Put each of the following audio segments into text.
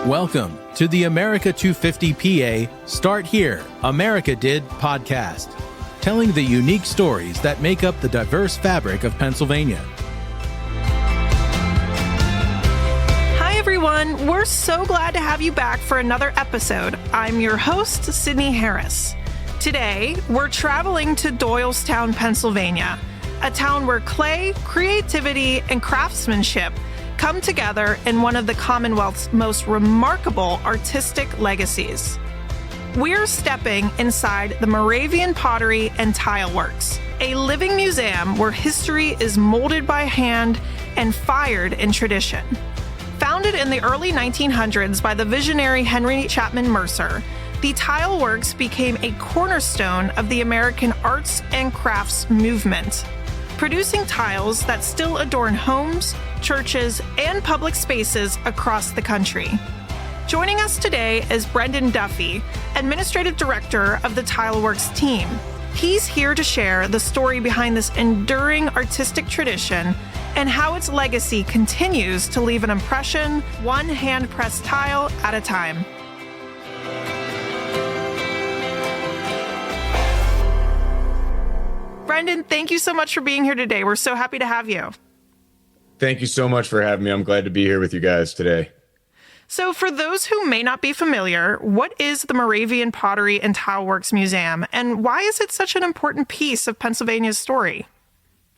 Welcome to the America 250 PA Start Here, America Did podcast, telling the unique stories that make up the diverse fabric of Pennsylvania. Hi, everyone. We're so glad to have you back for another episode. I'm your host, Sydney Harris. Today, we're traveling to Doylestown, Pennsylvania, a town where clay, creativity, and craftsmanship come together in one of the Commonwealth's most remarkable artistic legacies. We're stepping inside the Moravian Pottery and TileWorks, a living museum where history is molded by hand and fired in tradition. Founded in the early 1900s by the visionary Henry Chapman Mercer, the TileWorks became a cornerstone of the American arts and crafts movement, producing tiles that still adorn homes, churches, and public spaces across the country. Joining us today is Brendan Duffey, Administrative Director of the TileWorks team. He's here to share the story behind this enduring artistic tradition and how its legacy continues to leave an impression, one hand-pressed tile at a time. Brendan, thank you so much for being here today. We're so happy to have you. Thank you so much for having me. I'm glad to be here with you guys today. So for those who may not be familiar, what is the Moravian Pottery and TileWorks Museum, and why is it such an important piece of Pennsylvania's story?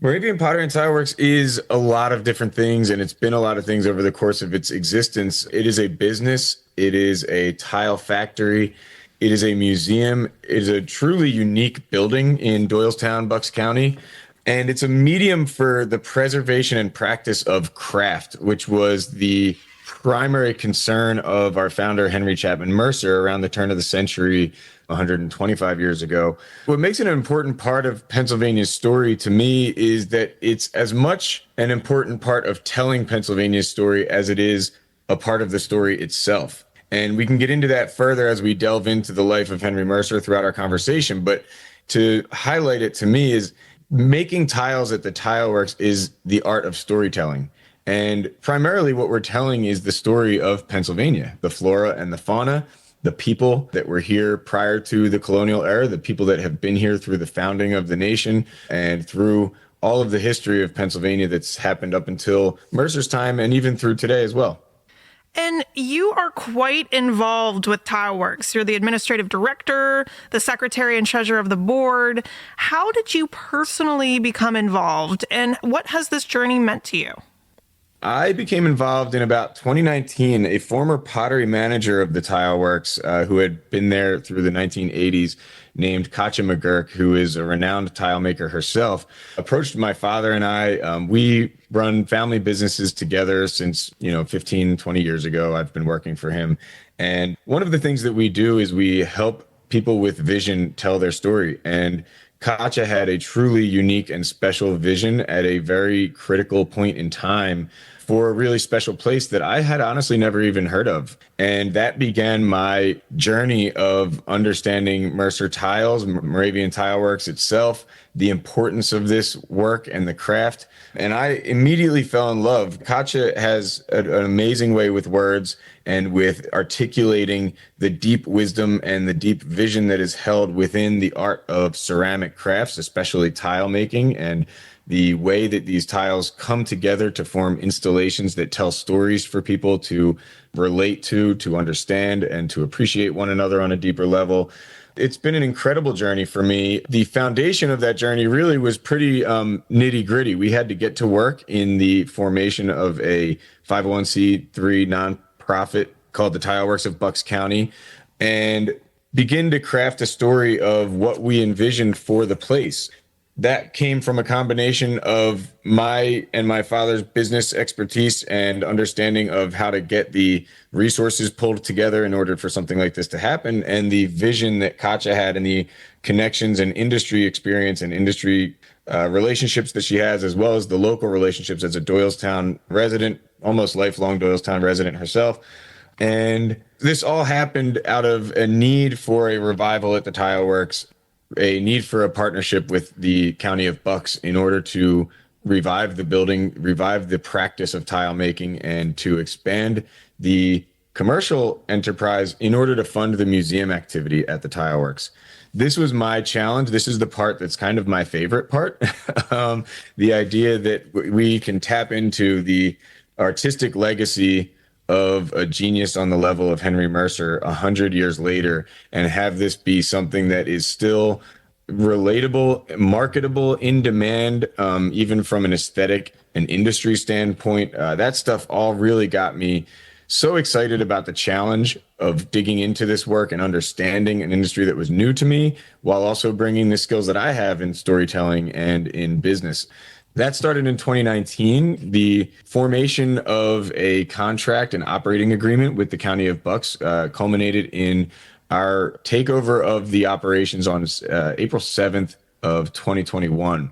Moravian Pottery and TileWorks is a lot of different things, and it's been a lot of things over the course of its existence. It is a business. It is a tile factory. It is a museum. It is a truly unique building in Doylestown, Bucks County. And it's a medium for the preservation and practice of craft, which was the primary concern of our founder, Henry Chapman Mercer, around the turn of the century, 125 years ago. What makes it an important part of Pennsylvania's story to me is that it's as much an important part of telling Pennsylvania's story as it is a part of the story itself. And we can get into that further as we delve into the life of Henry Mercer throughout our conversation. But to highlight it to me is making tiles at the TileWorks is the art of storytelling. And primarily what we're telling is the story of Pennsylvania, the flora and the fauna, the people that were here prior to the colonial era, the people that have been here through the founding of the nation and through all of the history of Pennsylvania that's happened up until Mercer's time and even through today as well. And you are quite involved with TileWorks. You're the administrative director, the secretary and treasurer of the board. How did you personally become involved, and what has this journey meant to you? I became involved in about 2019. A former pottery manager of the TileWorks, who had been there through the 1980s, named Katja McGurk, who is a renowned tile maker herself, approached my father and I. We run family businesses together since, 15, 20 years ago. I've been working for him. And one of the things that we do is we help people with vision tell their story. And Katja had a truly unique and special vision at a very critical point in time for a really special place that I had honestly never even heard of. And that began my journey of understanding Mercer Tiles, Moravian TileWorks itself, the importance of this work and the craft. And I immediately fell in love. Katja has an amazing way with words and with articulating the deep wisdom and the deep vision that is held within the art of ceramic crafts, especially tile making, and the way that these tiles come together to form installations that tell stories for people to relate to understand, and to appreciate one another on a deeper level. It's been an incredible journey for me. The foundation of that journey really was pretty nitty gritty. We had to get to work in the formation of a 501c3 nonprofit called the TileWorks of Bucks County and begin to craft a story of what we envisioned for the place. That came from a combination of my and my father's business expertise and understanding of how to get the resources pulled together in order for something like this to happen, and the vision that Katja had and the connections and industry experience and industry relationships that she has, as well as the local relationships as a Doylestown resident, almost lifelong Doylestown resident herself. And this all happened out of a need for a revival at the TileWorks, a need for a partnership with the county of Bucks in order to revive the building, revive the practice of tile making, and to expand the commercial enterprise in order to fund the museum activity at the TileWorks. This was my challenge. This is the part that's kind of my favorite part. The idea that we can tap into the artistic legacy of a genius on the level of Henry Mercer 100 years later and have this be something that is still relatable, marketable, in demand, even from an aesthetic and industry standpoint. That stuff all really got me so excited about the challenge of digging into this work and understanding an industry that was new to me, while also bringing the skills that I have in storytelling and in business. That started in 2019. The formation of a contract and operating agreement with the County of Bucks culminated in our takeover of the operations on April 7th of 2021,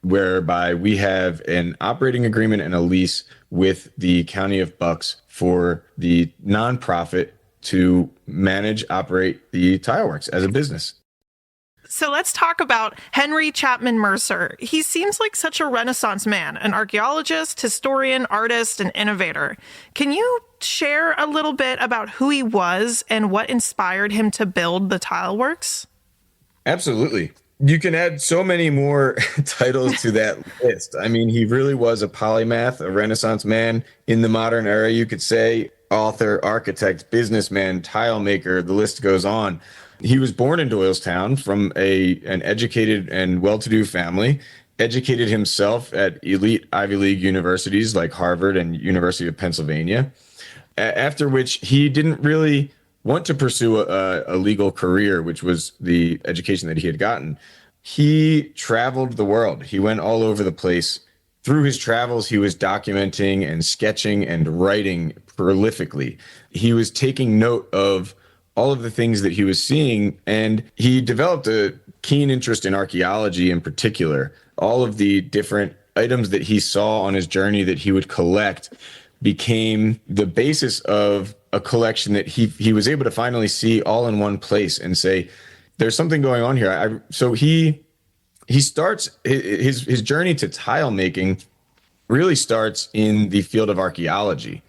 whereby we have an operating agreement and a lease with the County of Bucks for the nonprofit to manage, operate the TileWorks as a business. So let's talk about Henry Chapman Mercer. He seems like such a Renaissance man, an archaeologist, historian, artist, and innovator. Can you share a little bit about who he was and what inspired him to build the TileWorks? Absolutely. You can add so many more titles to that list. I mean, he really was a polymath, a Renaissance man in the modern era, you could say. Author, architect, businessman, tile maker, the list goes on. He was born in Doylestown from an educated and well-to-do family, educated himself at elite Ivy League universities like Harvard and University of Pennsylvania, after which he didn't really want to pursue a legal career, which was the education that he had gotten. He traveled the world. He went all over the place. Through his travels, he was documenting and sketching and writing prolifically. He was taking note of all of the things that he was seeing, and he developed a keen interest in archaeology in particular. All of the different items that he saw on his journey that he would collect became the basis of a collection that he was able to finally see all in one place and say, there's something going on here. So he starts his journey to tile making really starts in the field of archaeology.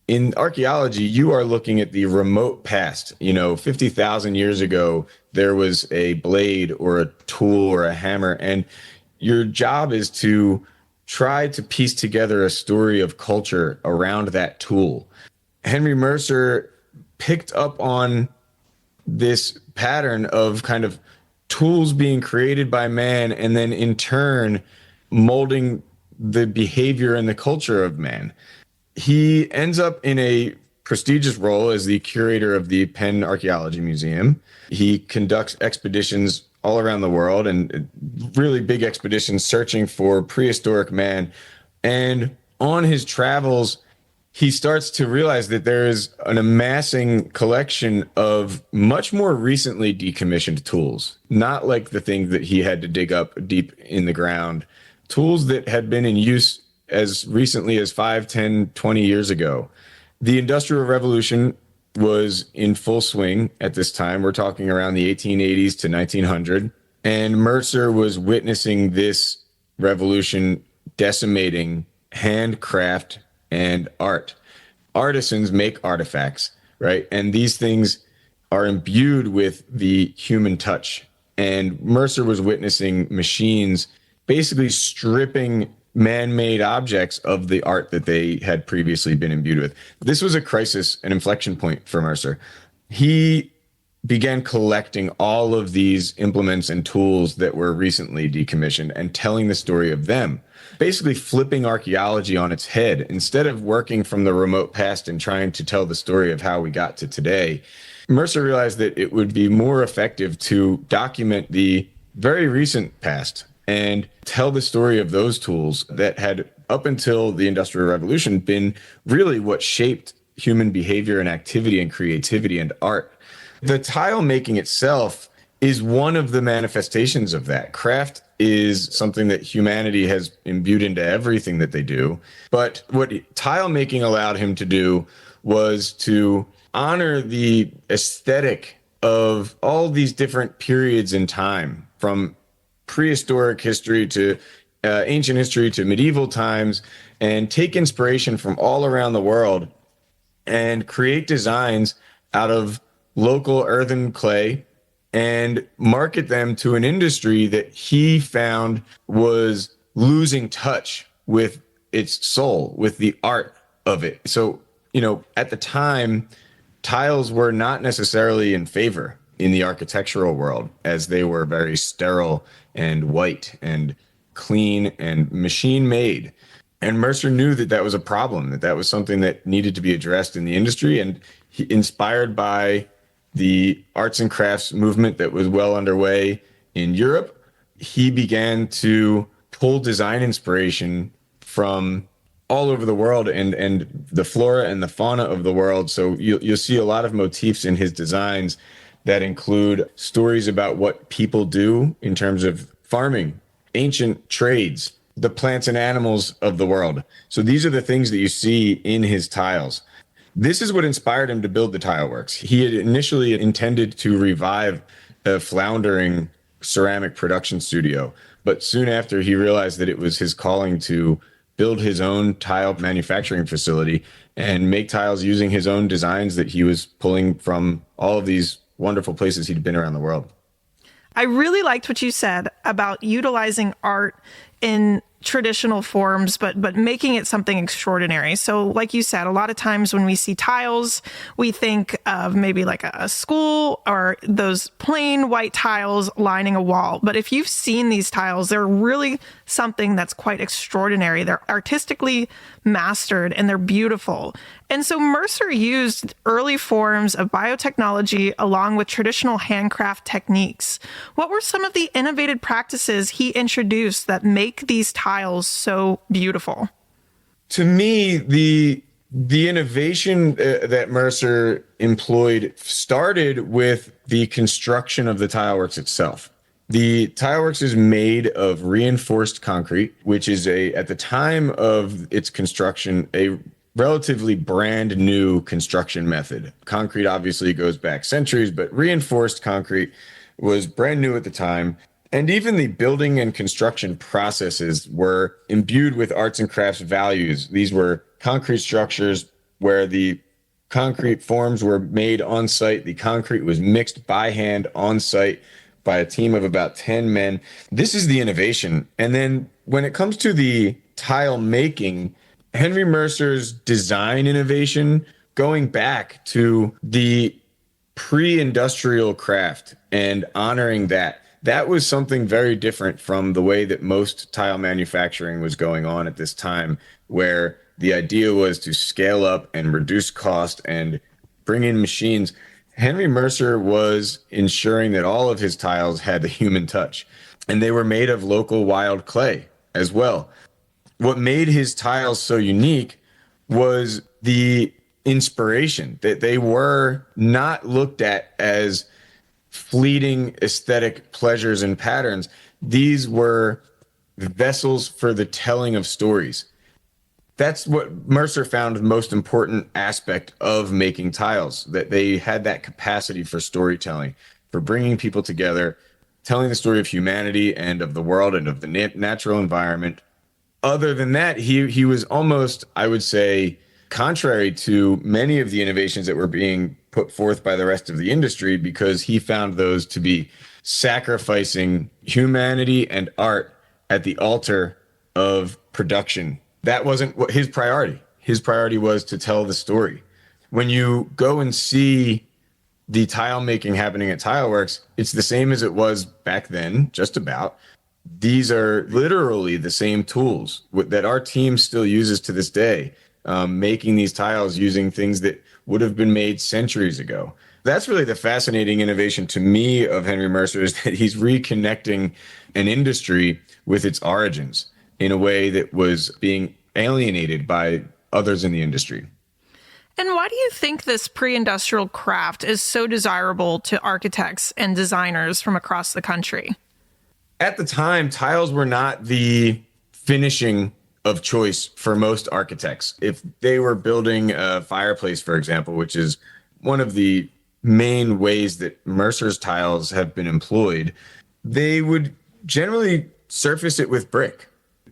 In archaeology, you are looking at the remote past. 50,000 years ago, there was a blade or a tool or a hammer, and your job is to try to piece together a story of culture around that tool. Henry Mercer picked up on this pattern of kind of tools being created by man and then in turn molding the behavior and the culture of man. He ends up in a prestigious role as the curator of the Penn Archaeology Museum. He conducts expeditions all around the world and really big expeditions searching for prehistoric man. And on his travels, he starts to realize that there is an amassing collection of much more recently decommissioned tools, not like the things that he had to dig up deep in the ground, tools that had been in use as recently as 5, 10, 20 years ago. The Industrial Revolution was in full swing at this time. We're talking around the 1880s to 1900. And Mercer was witnessing this revolution decimating handcraft and art. Artisans make artifacts, right? And these things are imbued with the human touch. And Mercer was witnessing machines basically stripping man-made objects of the art that they had previously been imbued with. This was a crisis, an inflection point for Mercer. He began collecting all of these implements and tools that were recently decommissioned and telling the story of them, basically flipping archaeology on its head. Instead of working from the remote past and trying to tell the story of how we got to today, Mercer realized that it would be more effective to document the very recent past and tell the story of those tools that had, up until the Industrial Revolution, been really what shaped human behavior and activity and creativity and art. The tile making itself is one of the manifestations of that. Craft is something that humanity has imbued into everything that they do. But what tile making allowed him to do was to honor the aesthetic of all these different periods in time, from prehistoric history to ancient history to medieval times, and take inspiration from all around the world and create designs out of local earthen clay and market them to an industry that he found was losing touch with its soul, with the art of it. So, at the time, tiles were not necessarily in favor in the architectural world, as they were very sterile and white and clean and machine made. And Mercer knew that that was a problem, that was something that needed to be addressed in the industry. And he, inspired by the arts and crafts movement that was well underway in Europe, he began to pull design inspiration from all over the world and the flora and the fauna of the world. So you'll see a lot of motifs in his designs that include stories about what people do in terms of farming, ancient trades, the plants and animals of the world. So these are the things that you see in his tiles. This is what inspired him to build the TileWorks. He had initially intended to revive a floundering ceramic production studio, but soon after he realized that it was his calling to build his own tile manufacturing facility and make tiles using his own designs that he was pulling from all of these wonderful places he'd been around the world. I really liked what you said about utilizing art in traditional forms, but making it something extraordinary. So like you said, a lot of times when we see tiles, we think of maybe like a school or those plain white tiles lining a wall. But if you've seen these tiles, they're really something that's quite extraordinary. They're artistically mastered and they're beautiful. And so Mercer used early forms of biotechnology along with traditional handcraft techniques. What were some of the innovative practices he introduced that make these tiles so beautiful? To me, the innovation that Mercer employed started with the construction of the TileWorks itself. The TileWorks is made of reinforced concrete, which is at the time of its construction, a relatively brand new construction method. Concrete obviously goes back centuries, but reinforced concrete was brand new at the time. And even the building and construction processes were imbued with arts and crafts values. These were concrete structures where the concrete forms were made on site. The concrete was mixed by hand on site by a team of about 10 men. This is the innovation. And then when it comes to the tile making, Henry Mercer's design innovation, going back to the pre-industrial craft and honoring that was something very different from the way that most tile manufacturing was going on at this time, where the idea was to scale up and reduce cost and bring in machines. Henry Mercer was ensuring that all of his tiles had the human touch, and they were made of local wild clay as well. What made his tiles so unique was the inspiration, that they were not looked at as fleeting aesthetic pleasures and patterns. These were vessels for the telling of stories. That's what Mercer found the most important aspect of making tiles, that they had that capacity for storytelling, for bringing people together, telling the story of humanity and of the world and of the natural environment. Other than that, he was almost, I would say, contrary to many of the innovations that were being put forth by the rest of the industry, because he found those to be sacrificing humanity and art at the altar of production. That wasn't what his priority. His priority was to tell the story. When you go and see the tile making happening at TileWorks, it's the same as it was back then, just about. These are literally the same tools that our team still uses to this day, making these tiles using things that would have been made centuries ago. That's really the fascinating innovation to me of Henry Mercer, is that he's reconnecting an industry with its origins in a way that was being alienated by others in the industry. And why do you think this pre-industrial craft is so desirable to architects and designers from across the country? At the time, tiles were not the finishing of choice for most architects. If they were building a fireplace, for example, which is one of the main ways that Mercer's tiles have been employed, they would generally surface it with brick.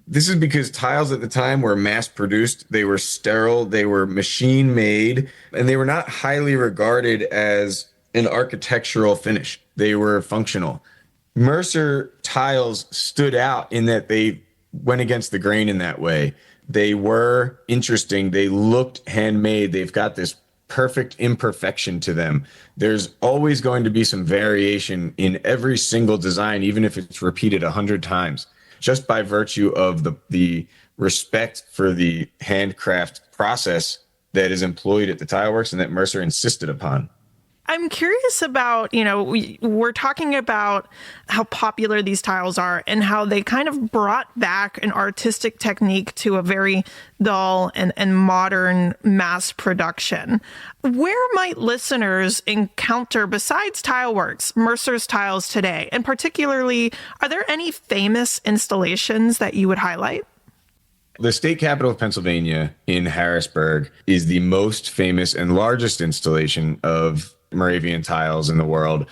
This is because tiles at the time were mass produced, they were sterile, they were machine made, and they were not highly regarded as an architectural finish. They were functional. Mercer tiles stood out in that they went against the grain in that way. They were interesting. They looked handmade. They've got this perfect imperfection to them. There's always going to be some variation in every single design, even if it's repeated 100 times, just by virtue of the respect for the handcraft process that is employed at the TileWorks and that Mercer insisted upon. I'm curious about, we're talking about how popular these tiles are and how they kind of brought back an artistic technique to a very dull and modern mass production. Where might listeners encounter, besides TileWorks, Mercer's tiles today? And particularly, are there any famous installations that you would highlight? The state capital of Pennsylvania in Harrisburg is the most famous and largest installation of Moravian tiles in the world.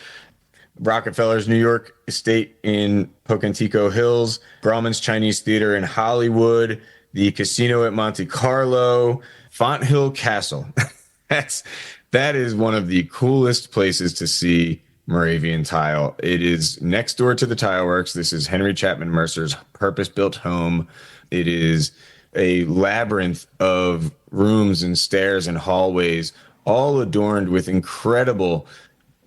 Rockefeller's New York estate in Pocantico Hills, Grauman's Chinese Theater in Hollywood, the casino at Monte Carlo, Fonthill Castle. That is one of the coolest places to see Moravian tile. It is next door to the TileWorks. This is Henry Chapman Mercer's purpose-built home. It is a labyrinth of rooms and stairs and hallways, all adorned with incredible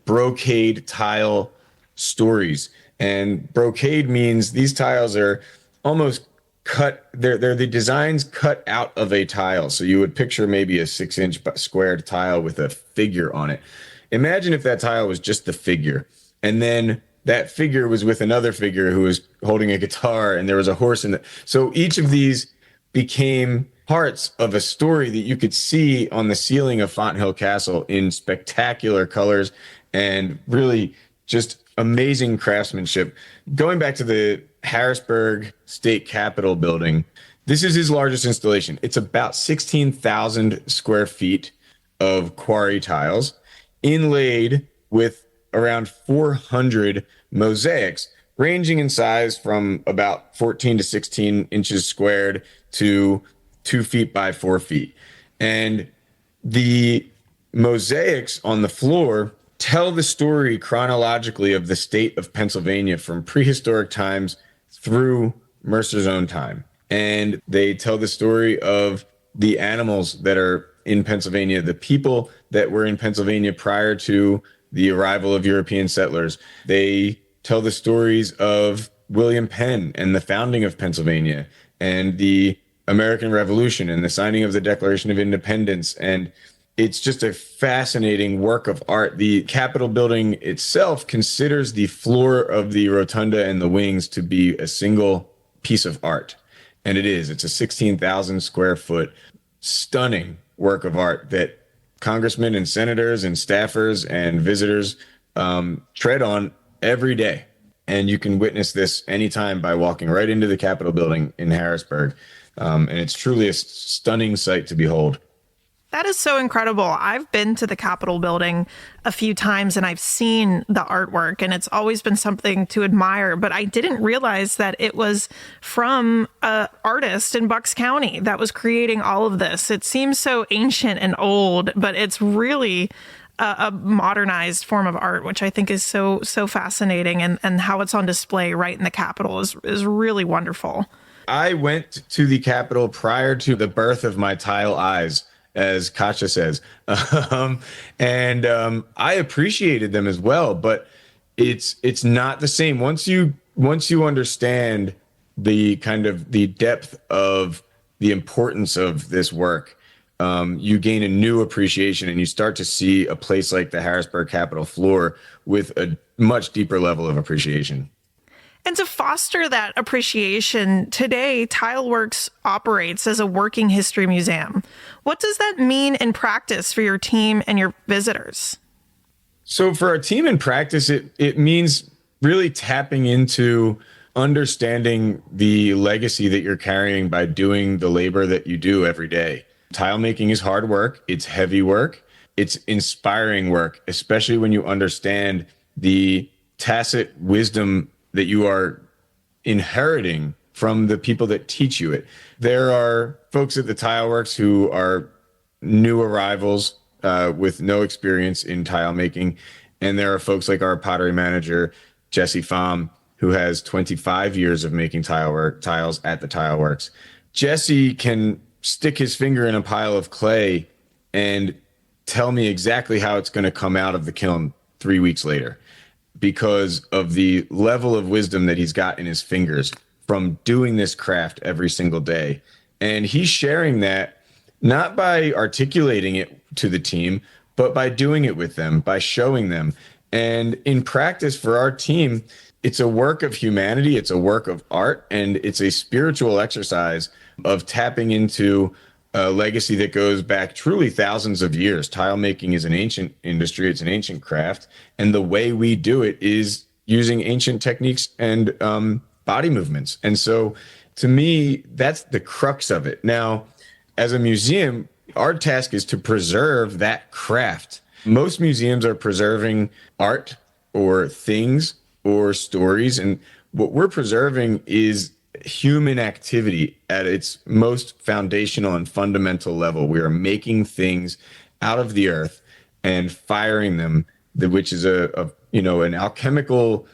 brocade tile stories. And brocade means these tiles are almost cut, they're the designs cut out of a tile. So you would picture maybe a 6-inch squared tile with a figure on it. Imagine if that tile was just the figure, and then that figure was with another figure who was holding a guitar, and there was a horse in it. So each of these became parts of a story that you could see on the ceiling of Fonthill Castle in spectacular colors and really just amazing craftsmanship. Going back to the Harrisburg State Capitol building, this is his largest installation. It's about 16,000 square feet of quarry tiles inlaid with around 400 mosaics, ranging in size from about 14 to 16 inches squared to 2 feet by 4 feet. And the mosaics on the floor tell the story chronologically of the state of Pennsylvania from prehistoric times through Mercer's own time. And they tell the story of the animals that are in Pennsylvania, the people that were in Pennsylvania prior to the arrival of European settlers. They tell the stories of William Penn and the founding of Pennsylvania and the American Revolution and the signing of the Declaration of Independence. And it's just a fascinating work of art. The Capitol building itself considers the floor of the rotunda and the wings to be a single piece of art. And it is. It's a 16,000 square foot, stunning work of art that congressmen and senators and staffers and visitors tread on every day. And you can witness this anytime by walking right into the Capitol building in Harrisburg. And it's truly a stunning sight to behold. That is so incredible. I've been to the Capitol building a few times and I've seen the artwork, and it's always been something to admire. But I didn't realize that it was from an artist in Bucks County that was creating all of this. It seems so ancient and old, but it's really a modernized form of art, which I think is so fascinating. And how it's on display right in the Capitol is really wonderful. I went to the Capitol prior to the birth of my tile eyes, as Katja says. And I appreciated them as well, but it's not the same. Once you understand the kind of the depth of the importance of this work, you gain a new appreciation and you start to see a place like the Harrisburg Capitol floor with a much deeper level of appreciation. And to foster that appreciation, today, TileWorks operates as a working history museum. What does that mean in practice for your team and your visitors? So for our team in practice, it means really tapping into understanding the legacy that you're carrying by doing the labor that you do every day. Tile making is hard work. It's heavy work. It's inspiring work, especially when you understand the tacit wisdom that you are inheriting from the people that teach you it. There are folks at the TileWorks who are new arrivals with no experience in tile making. And there are folks like our pottery manager, Jesse Pham, who has 25 years of making tiles at the TileWorks. Jesse can stick his finger in a pile of clay and tell me exactly how it's going to come out of the kiln 3 weeks later because of the level of wisdom that he's got in his fingers from doing this craft every single day. And he's sharing that not by articulating it to the team, but by doing it with them, by showing them. And in practice for our team, it's a work of humanity, it's a work of art, and it's a spiritual exercise of tapping into a legacy that goes back truly thousands of years. Tile making is an ancient industry, it's an ancient craft, and the way we do it is using ancient techniques and body movements. And so to me, that's the crux of it. Now, as a museum, our task is to preserve that craft. Most museums are preserving art or things or stories, and what we're preserving is human activity at its most foundational and fundamental level. We are making things out of the earth and firing them, which is an alchemical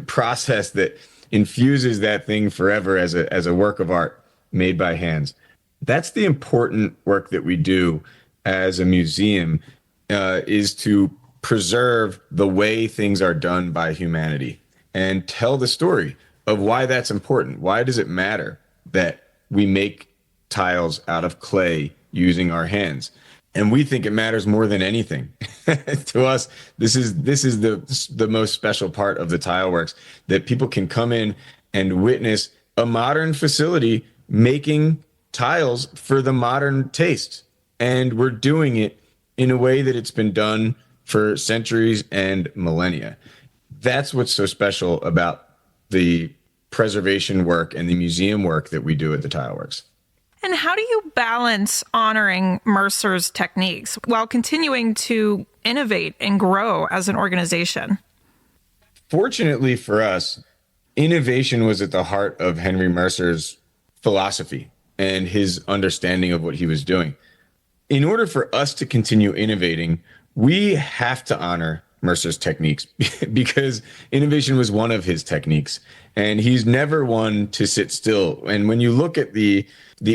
process that infuses that thing forever as a work of art made by hands. That's the important work that we do as a museum, is to preserve the way things are done by humanity and tell the story of why that's important. Why does it matter that we make tiles out of clay using our hands? And we think it matters more than anything. To us, this is the most special part of the TileWorks, that people can come in and witness a modern facility making tiles for the modern taste. And we're doing it in a way that it's been done for centuries and millennia. That's what's so special about the preservation work and the museum work that we do at the TileWorks. And how do you balance honoring Mercer's techniques while continuing to innovate and grow as an organization? Fortunately for us, innovation was at the heart of Henry Mercer's philosophy and his understanding of what he was doing. In order for us to continue innovating, we have to honor Mercer's techniques because innovation was one of his techniques, and he's never one to sit still. And when you look at the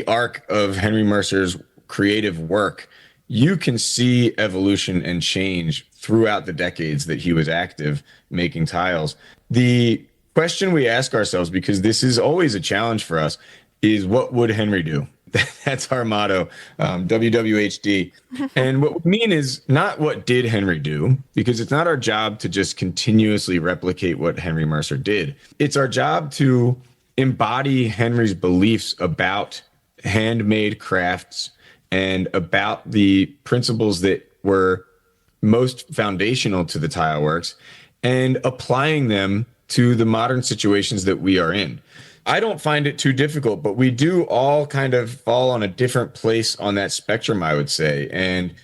arc of Henry Mercer's creative work, you can see evolution and change throughout the decades that he was active making tiles. The question we ask ourselves, because this is always a challenge for us, is what would Henry do? That's our motto, WWHD. And what we mean is not what did Henry do, because it's not our job to just continuously replicate what Henry Mercer did. It's our job to embody Henry's beliefs about handmade crafts and about the principles that were most foundational to the TileWorks and applying them to the modern situations that we are in. I don't find it too difficult, but we do all kind of fall on a different place on that spectrum, I would say. And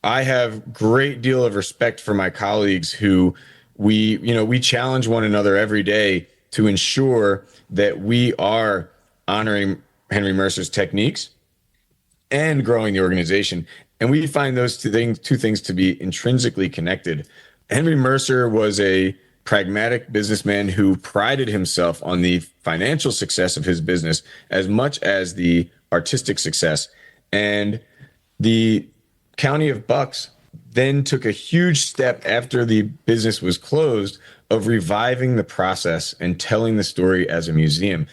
I have great deal of respect for my colleagues who we challenge one another every day to ensure that we are honoring Henry Mercer's techniques and growing the organization. And we find those two things to be intrinsically connected. Henry Mercer was a pragmatic businessman who prided himself on the financial success of his business as much as the artistic success. And the County of Bucks then took a huge step after the business was closed of reviving the process and telling the story as a museum.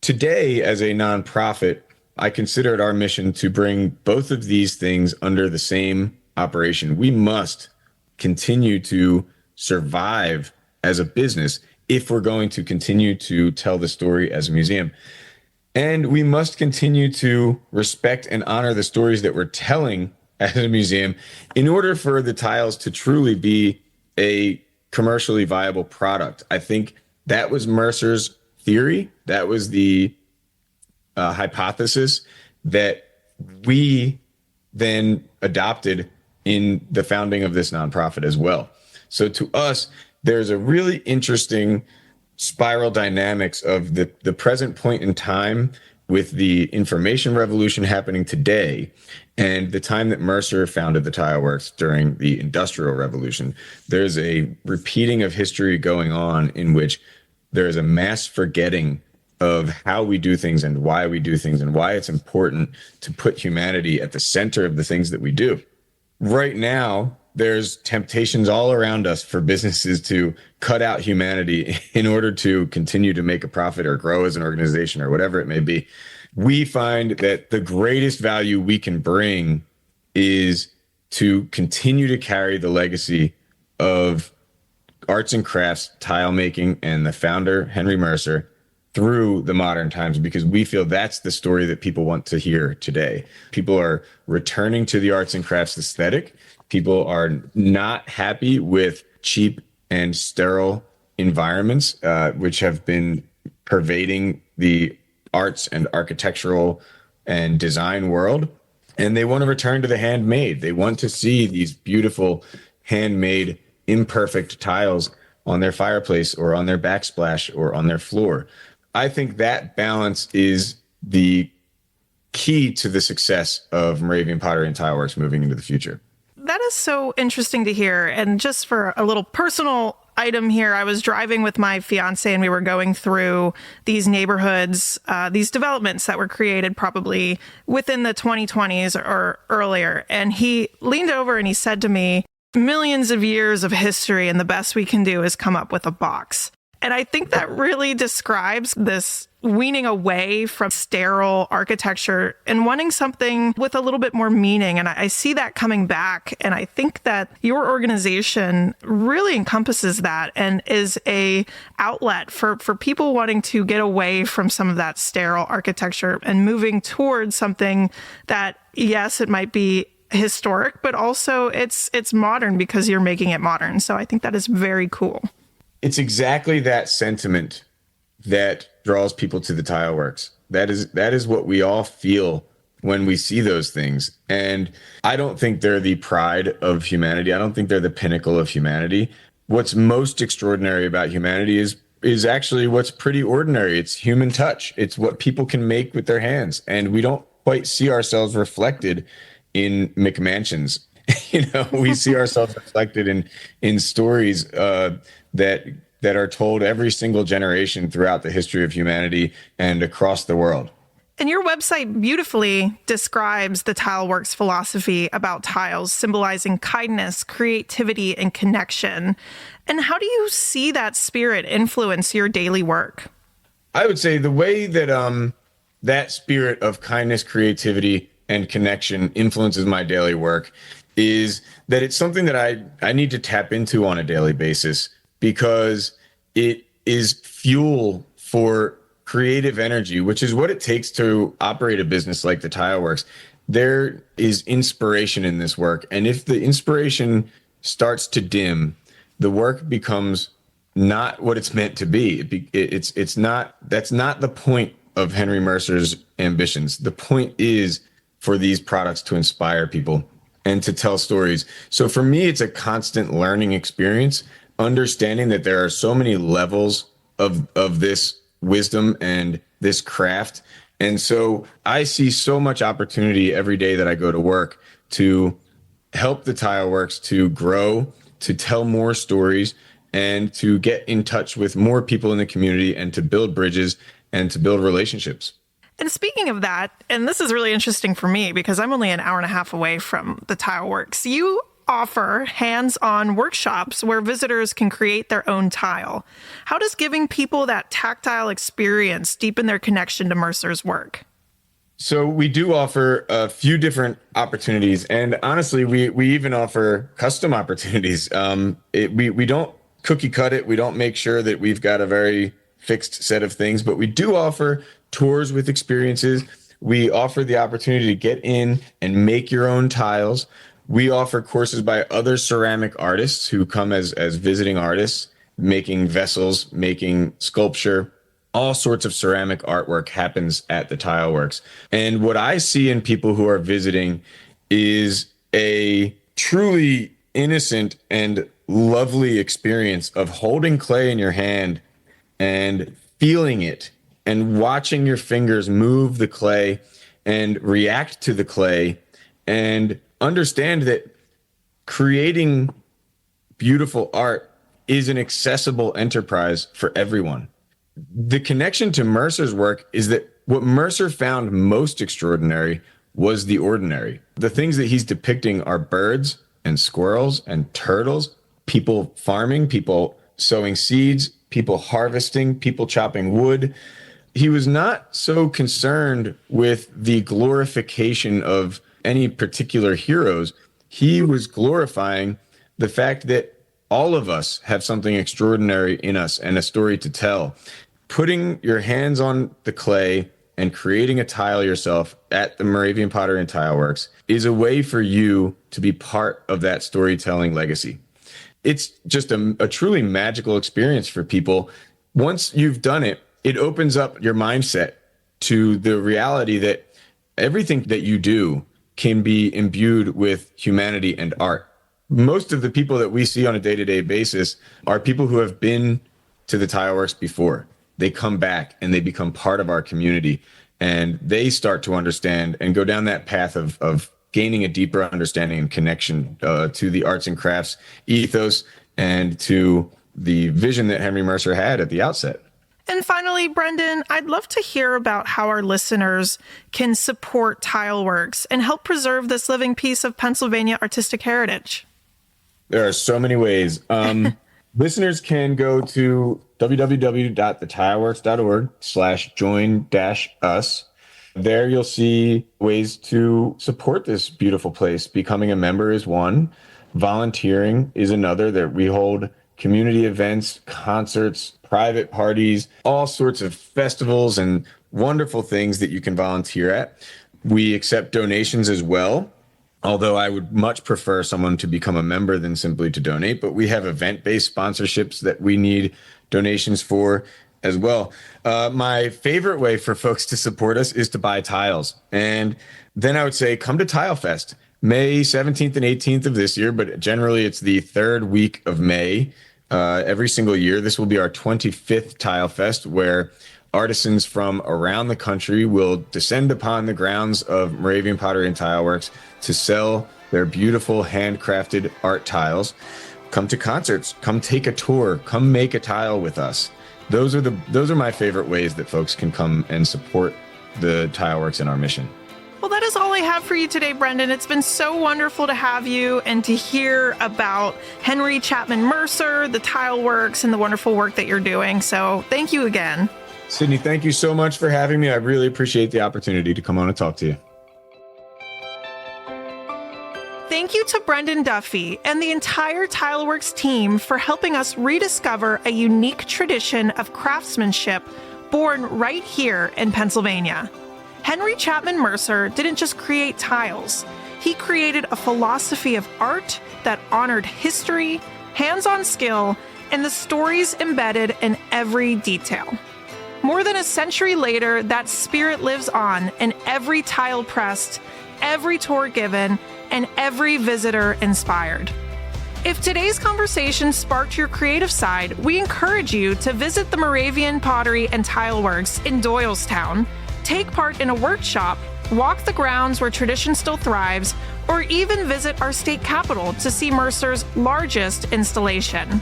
Today, as a nonprofit, I consider it our mission to bring both of these things under the same operation. We must continue to survive as a business if we're going to continue to tell the story as a museum. And we must continue to respect and honor the stories that we're telling as a museum in order for the tiles to truly be a commercially viable product. I think that was Mercer's theory. That was the hypothesis that we then adopted in the founding of this nonprofit as well. So to us, there's a really interesting spiral dynamics of the present point in time with the information revolution happening today and the time that Mercer founded the TileWorks during the Industrial Revolution. There's a repeating of history going on in which there is a mass forgetting of how we do things and why we do things and why it's important to put humanity at the center of the things that we do. Right now, there's temptations all around us for businesses to cut out humanity in order to continue to make a profit or grow as an organization or whatever it may be. We find that the greatest value we can bring is to continue to carry the legacy of arts and crafts, tile making, and the founder, Henry Mercer, through the modern times, because we feel that's the story that people want to hear today. People are returning to the arts and crafts aesthetic. People are not happy with cheap and sterile environments, which have been pervading the arts and architectural and design world. And they want to return to the handmade. They want to see these beautiful handmade, imperfect tiles on their fireplace or on their backsplash or on their floor. I think that balance is the key to the success of Moravian Pottery and TileWorks moving into the future. That is so interesting to hear. And just for a little personal item here, I was driving with my fiance and we were going through these neighborhoods, these developments that were created probably within the 2020s or earlier. And he leaned over and he said to me, millions of years of history, and the best we can do is come up with a box. And I think that really describes this weaning away from sterile architecture and wanting something with a little bit more meaning. And I see that coming back. And I think that your organization really encompasses that and is a outlet for people wanting to get away from some of that sterile architecture and moving towards something that, yes, it might be historic, but also it's modern because you're making it modern. So I think that is very cool. It's exactly that sentiment that draws people to the TileWorks. That is what we all feel when we see those things. And I don't think they're the pride of humanity. I don't think they're the pinnacle of humanity. What's most extraordinary about humanity is actually what's pretty ordinary. It's human touch. It's what people can make with their hands. And we don't quite see ourselves reflected in McMansions. We see ourselves reflected in stories that are told every single generation throughout the history of humanity and across the world. And your website beautifully describes the TileWorks philosophy about tiles, symbolizing kindness, creativity, and connection. And how do you see that spirit influence your daily work? I would say the way that that spirit of kindness, creativity, and connection influences my daily work is that it's something that I need to tap into on a daily basis, because it is fuel for creative energy, which is what it takes to operate a business like the TileWorks. There is inspiration in this work. And if the inspiration starts to dim, the work becomes not what it's meant to be. That's not the point of Henry Mercer's ambitions. The point is for these products to inspire people and to tell stories. So for me, it's a constant learning experience, understanding that there are so many levels of this wisdom and this craft. And so I see so much opportunity every day that I go to work to help the TileWorks to grow, to tell more stories, and to get in touch with more people in the community and to build bridges and to build relationships. And speaking of that, and this is really interesting for me because I'm only an hour and a half away from the TileWorks, you offer hands-on workshops where visitors can create their own tile. How does giving people that tactile experience deepen their connection to Mercer's work? So we do offer a few different opportunities, and honestly, we even offer custom opportunities. We don't cookie cut it. We don't make sure that we've got a very fixed set of things, but we do offer tours with experiences. We offer the opportunity to get in and make your own tiles. We offer courses by other ceramic artists who come as visiting artists, making vessels, making sculpture. All sorts of ceramic artwork happens at the TileWorks. And what I see in people who are visiting is a truly innocent and lovely experience of holding clay in your hand and feeling it and watching your fingers move the clay and react to the clay, and understand that creating beautiful art is an accessible enterprise for everyone. The connection to Mercer's work is that what Mercer found most extraordinary was the ordinary. The things that he's depicting are birds and squirrels and turtles, people farming, people sowing seeds, people harvesting, people chopping wood. He was not so concerned with the glorification of any particular heroes. He was glorifying the fact that all of us have something extraordinary in us and a story to tell. Putting your hands on the clay and creating a tile yourself at the Moravian Pottery and TileWorks is a way for you to be part of that storytelling legacy. It's just a truly magical experience for people. Once you've done it, it opens up your mindset to the reality that everything that you do can be imbued with humanity and art. Most of the people that we see on a day-to-day basis are people who have been to the TileWorks before. They come back and they become part of our community, and they start to understand and go down that path of gaining a deeper understanding and connection to the arts and crafts ethos and to the vision that Henry Mercer had at the outset. And finally, Brendan, I'd love to hear about how our listeners can support TileWorks and help preserve this living piece of Pennsylvania artistic heritage. There are so many ways. Listeners can go to www.thetileworks.org/join-us. There you'll see ways to support this beautiful place. Becoming a member is one. Volunteering is another. That we hold community events, concerts, private parties, all sorts of festivals and wonderful things that you can volunteer at. We accept donations as well, although I would much prefer someone to become a member than simply to donate. But we have event-based sponsorships that we need donations for as well. My favorite way for folks to support us is to buy tiles. And then I would say come to TileFest, May 17th and 18th of this year, but generally it's the third week of May every single year. This will be our 25th TileFest, where artisans from around the country will descend upon the grounds of Moravian Pottery and TileWorks to sell their beautiful handcrafted art tiles. Come to concerts, come take a tour, come make a tile with us. Those are my favorite ways that folks can come and support the TileWorks and our mission. Well, that is all I have for you today, Brendan. It's been so wonderful to have you and to hear about Henry Chapman Mercer, the TileWorks, and the wonderful work that you're doing. So thank you again. Sydney, thank you so much for having me. I really appreciate the opportunity to come on and talk to you. Thank you to Brendan Duffey and the entire TileWorks team for helping us rediscover a unique tradition of craftsmanship born right here in Pennsylvania. Henry Chapman Mercer didn't just create tiles. He created a philosophy of art that honored history, hands-on skill, and the stories embedded in every detail. More than a century later, that spirit lives on in every tile pressed, every tour given, and every visitor inspired. If today's conversation sparked your creative side, we encourage you to visit the Moravian Pottery and TileWorks in Doylestown, take part in a workshop, walk the grounds where tradition still thrives, or even visit our state capitol to see Mercer's largest installation.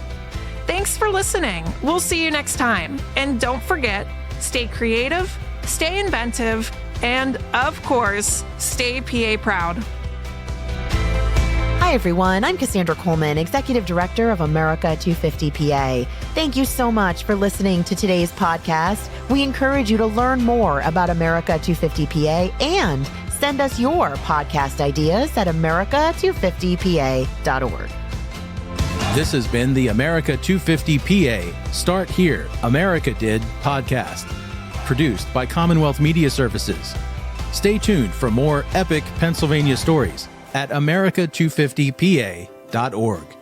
Thanks for listening. We'll see you next time. And don't forget, stay creative, stay inventive, and of course, stay PA proud. Hi, everyone. I'm Cassandra Coleman, Executive Director of America 250 PA. Thank you so much for listening to today's podcast. We encourage you to learn more about America 250 PA and send us your podcast ideas at america250pa.org. This has been the America 250 PA Start Here, America Did podcast, produced by Commonwealth Media Services. Stay tuned for more epic Pennsylvania stories at america250pa.org.